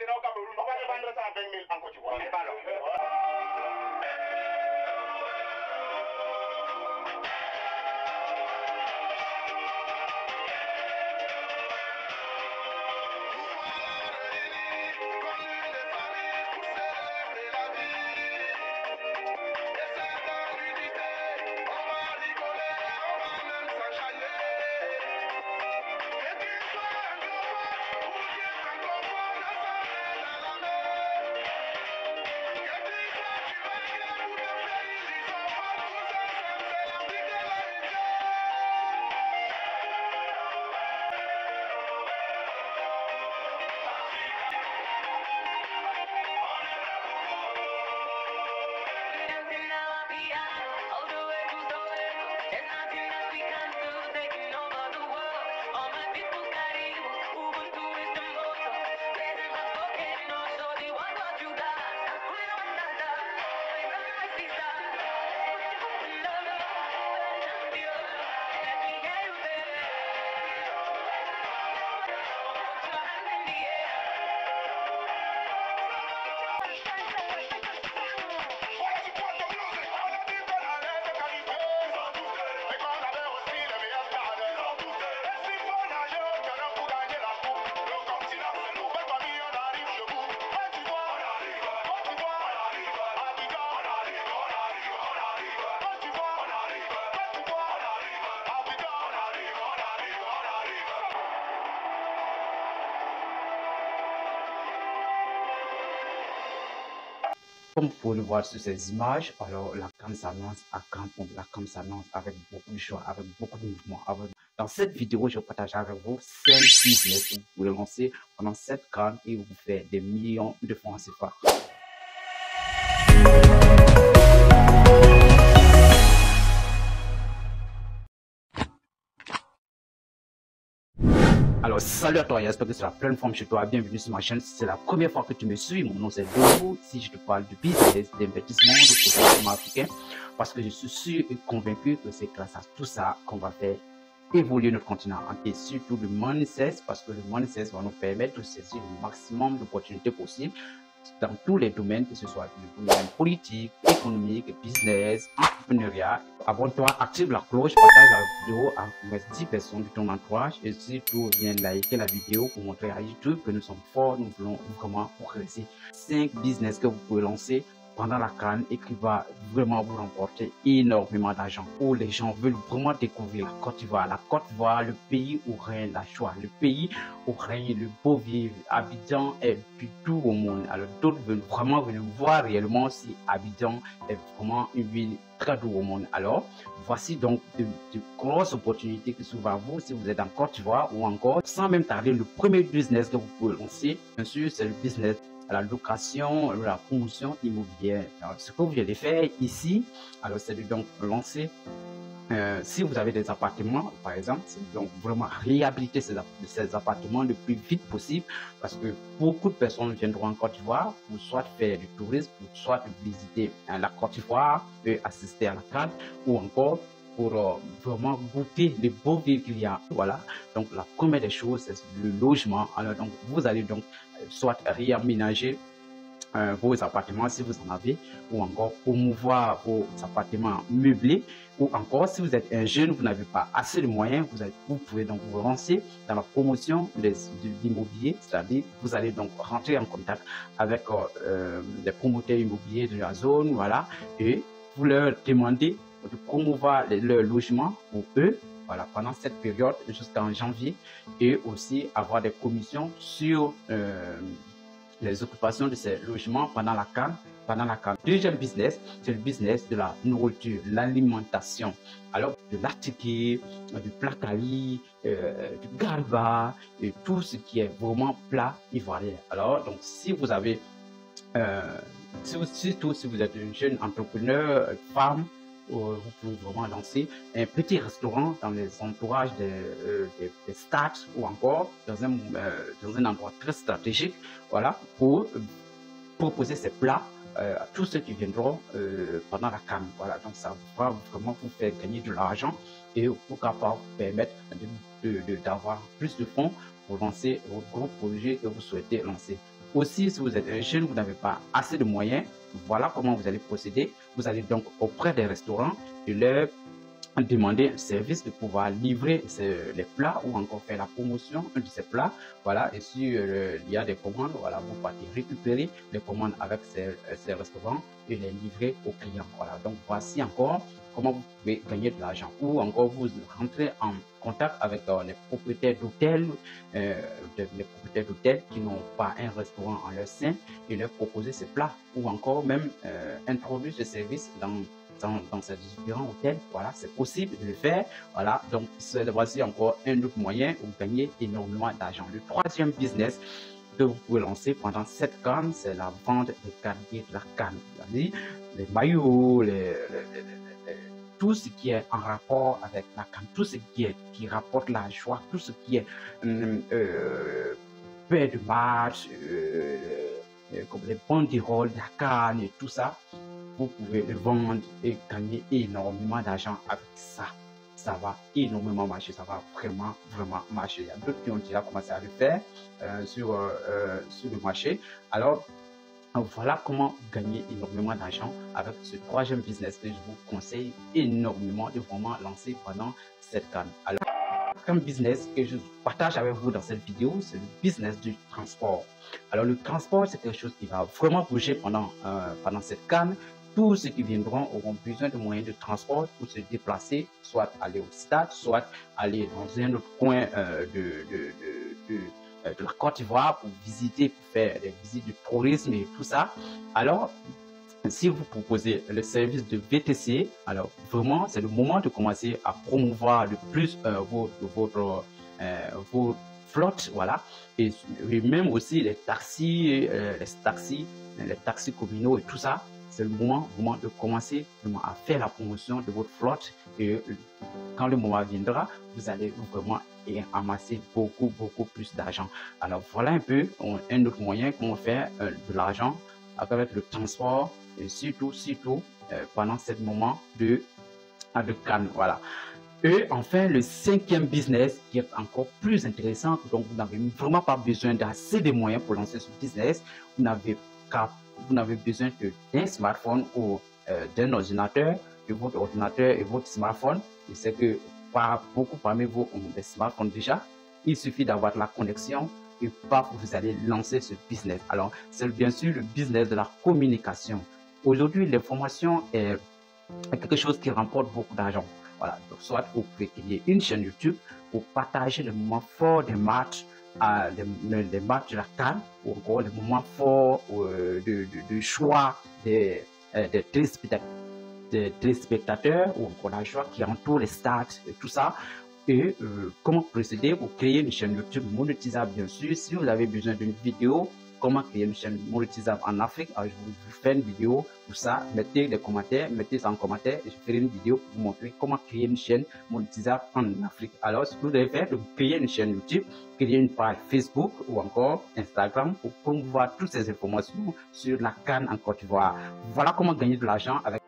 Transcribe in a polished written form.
maintenant au Cameroun. On va le vendre ça à 20 000 en Côte d'Ivoire. Comme vous pouvez le voir sur ces images, alors la CAN s'annonce à grand pompe, la CAN s'annonce avec beaucoup de choix, avec beaucoup de mouvements. Dans cette vidéo, je partage avec vous 5 business que vous pouvez lancer pendant cette CAN et vous faire des millions de francs CFA. Alors, salut à toi, j'espère que c'est la pleine forme chez toi. Bienvenue sur ma chaîne. Si c'est la première fois que tu me suis, mon nom c'est Dogo. Si je te parle de business, d'investissement, de positionnement africain, parce que je suis sûr et convaincu que c'est grâce à tout ça qu'on va faire évoluer notre continent et surtout le mindset, parce que le mindset va nous permettre de saisir le maximum d'opportunités possibles dans tous les domaines, que ce soit le domaine politique, économique, business, entrepreneuriat. Abonne-toi, active la cloche, partage la vidéo à 10 personnes de ton entourage et surtout viens liker la vidéo pour montrer à YouTube que nous sommes forts, nous voulons vraiment progresser. 5 business que vous pouvez lancer pendant la CAN et qui va vraiment vous remporter énormément d'argent. Où les gens veulent vraiment découvrir la Côte d'Ivoire. La Côte d'Ivoire, le pays où règne la joie, le pays où règne le beau vivre. Abidjan est le plus doux au monde. Alors d'autres veulent vraiment venir voir réellement si Abidjan est vraiment une ville très douce au monde. Alors voici donc de grosses opportunités qui s'ouvrent à vous si vous êtes en Côte d'Ivoire ou encore sans même tarder le premier business que vous pouvez lancer. Bien sûr, c'est le business à la location, la promotion immobilière. Alors, ce que vous allez faire ici, alors c'est de donc lancer, si vous avez des appartements, par exemple, c'est donc vraiment réhabiliter ces appartements le plus vite possible, parce que beaucoup de personnes viendront en Côte d'Ivoire pour soit faire du tourisme, pour soit visiter la Côte d'Ivoire, assister à la CAN, ou encore pour vraiment goûter les beaux villes qu'il y a. Voilà, donc la première des choses, c'est le logement. Alors donc vous allez donc soit réaménager vos appartements si vous en avez, ou encore promouvoir vos appartements meublés, ou encore si vous êtes un jeune, vous n'avez pas assez de moyens, vous pouvez donc vous lancer dans la promotion de l'immobilier, c'est-à-dire vous allez donc rentrer en contact avec les promoteurs immobiliers de la zone, voilà, et vous leur demandez de promouvoir leur logement pour eux, voilà, pendant cette période jusqu'en janvier, et aussi avoir des commissions sur les occupations de ces logements pendant la CAN. Deuxième business, c'est le business de la nourriture, l'alimentation. Alors, de l'attiqué, du plat cali, du garba, et tout ce qui est vraiment plat ivoirien. Alors, donc, si vous avez, surtout si vous êtes une jeune entrepreneur, femme, vous pouvez vraiment lancer un petit restaurant dans les entourages des stades ou encore dans un endroit très stratégique, voilà, pour proposer ces plats à tous ceux qui viendront pendant la CAN. Voilà, donc ça va vraiment vous faire gagner de l'argent et pourquoi pas vous permettre d'avoir plus de fonds pour lancer vos gros projets que vous souhaitez lancer. Aussi, si vous êtes un jeune, vous n'avez pas assez de moyens, voilà comment vous allez procéder. Vous allez donc auprès des restaurants et leur demander un service de pouvoir livrer les plats ou encore faire la promotion de ces plats. Voilà, et si il y a des commandes, voilà, vous partez récupérer les commandes avec ces restaurants et les livrer aux clients. Voilà, donc voici encore comment vous pouvez gagner de l'argent. Ou encore vous rentrez en contact avec les propriétaires d'hôtels, les propriétaires d'hôtels qui n'ont pas un restaurant en leur sein et leur proposer ces plats ou encore même introduire ce service dans ces différents hôtels. Voilà, c'est possible de le faire. Voilà, donc voici encore un autre moyen où vous gagnez énormément d'argent. Le troisième business que vous pouvez lancer pendant cette canne, c'est la vente des quartiers de la canne. C'est-à-dire les maillots, tout ce qui est en rapport avec la canne, tout ce qui rapporte la joie, tout ce qui est paix de match, comme les banderoles de la canne et tout ça. Vous pouvez le vendre et gagner énormément d'argent avec ça. Ça va énormément marcher, ça va vraiment marcher. Il y a d'autres qui ont déjà commencé à le faire sur le marché. Alors, voilà comment gagner énormément d'argent avec ce troisième business que je vous conseille énormément de vraiment lancer pendant cette canne. Alors, un business que je partage avec vous dans cette vidéo, c'est le business du transport. Alors, le transport, c'est quelque chose qui va vraiment bouger pendant cette canne. Tous ceux qui viendront auront besoin de moyens de transport pour se déplacer, soit aller au stade, soit aller dans un autre coin de la Côte d'Ivoire pour visiter, pour faire des visites de tourisme et tout ça. Alors, si vous proposez le service de VTC, alors vraiment, c'est le moment de commencer à promouvoir le plus votre flotte, voilà, et même aussi les taxis communaux et tout ça. C'est le moment vraiment de commencer vraiment à faire la promotion de votre flotte et quand le moment viendra, vous allez vraiment amasser beaucoup plus d'argent. Alors voilà un peu un autre moyen comment faire de l'argent avec le transport et surtout pendant ce moment de canne. Voilà. Et enfin, le cinquième business qui est encore plus intéressant, donc vous n'avez vraiment pas besoin d'assez de moyens pour lancer ce business. Vous n'avez besoin que d'un smartphone ou d'un ordinateur, de votre ordinateur et votre smartphone. Je sais que beaucoup parmi vous ont des smartphones déjà. Il suffit d'avoir la connexion et vous allez lancer ce business. Alors, c'est bien sûr le business de la communication. Aujourd'hui, l'information est quelque chose qui remporte beaucoup d'argent. Voilà, donc soit vous pouvez créer une chaîne YouTube pour partager les moments forts des matchs, les matchs de la CAN, ou encore les moments forts de choix des téléspectateurs, ou encore la joie qui entoure les stades et tout ça. Et comment procéder pour créer une chaîne YouTube monétisable, bien sûr. Si vous avez besoin d'une vidéo, comment créer une chaîne monétisable en Afrique, alors je vous fais une vidéo pour ça. Mettez des commentaires, mettez ça en commentaire et je ferai une vidéo pour vous montrer comment créer une chaîne monétisable en Afrique. Alors, ce que vous devez faire, c'est créer une chaîne YouTube, créer une page Facebook ou encore Instagram pour promouvoir toutes ces informations sur la CAN en Côte d'Ivoire. Voilà comment gagner de l'argent avec